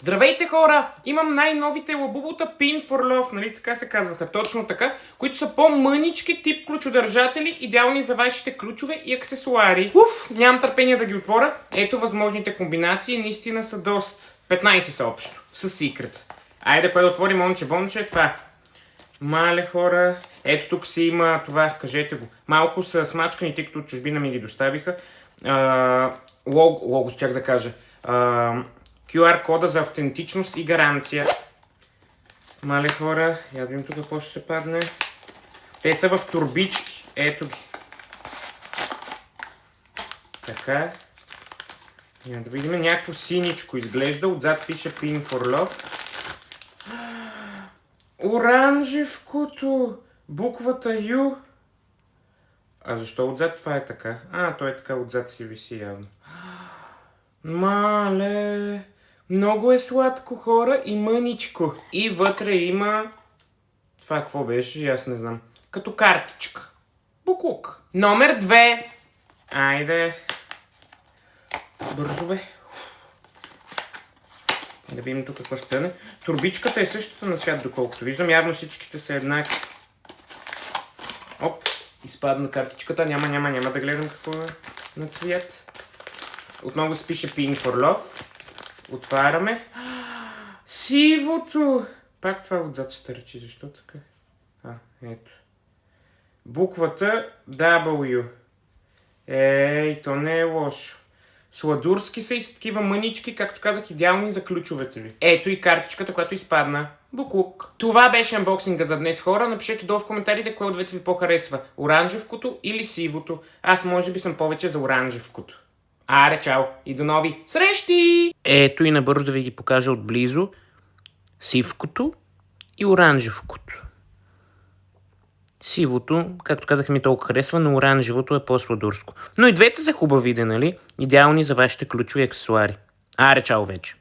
Здравейте хора! Имам най-новите лабубута Pin for Love, нали така се казваха, точно така, които са по-мънички тип ключодържатели, идеални за вашите ключове и аксесуари. Нямам търпение да ги отворя. Ето възможните комбинации, наистина са доста. 15 са общо, с Secret. Айде, кое да отворим, момче, това. Мале хора, ето тук си има това, кажете го. Малко са смачкани, тъй като от чужбина ми ги доставиха. Лого, чак да кажа. QR кода за автентичност и гаранция. Мале хора, я да видим тук какво ще се падне. Те са в турбички, ето ги. Така. Я да видим, някакво синичко изглежда, отзад пише Pin for Love. Оранжевкото, буквата U. А защо отзад това е така? То е така, отзад си виси явно. Мале, много е сладко, хора, и мъничко. И вътре има... Това какво беше? Аз не знам. Като картичка. Буклук. Номер 2. Айде. Бързо бе. Да видим тук какво ще стане. Турбичката е същата на цвят, доколкото виждам. Явно всичките са еднакви. Оп, изпадна картичката. Няма да гледам какво е на цвят. Отново се пише Pin for Love. Отваряме. Сивото! Пак това отзад се търчи. Защо така? Ето. Буквата W. Ей, то не е лошо. Сладурски са и с такива мънички, както казах, идеални за ключовете ви. Ето и картичката, която изпадна. Буклук. Това беше анбоксинга за днес, хора. Напишете долу в коментарите кое от двете ви по-харесва. Оранжевкото или сивото. Аз може би съм повече за оранжевкото. Аре, чао и до нови срещи! Ето и набързо да ви ги покажа отблизо. Сивкото и оранжевкото. Сивото, както казах, ми толкова харесва, но оранжевото е по-сладурско. Но и двете са хубави, нали? Идеални за вашите ключови аксесуари. Аре, чао вече!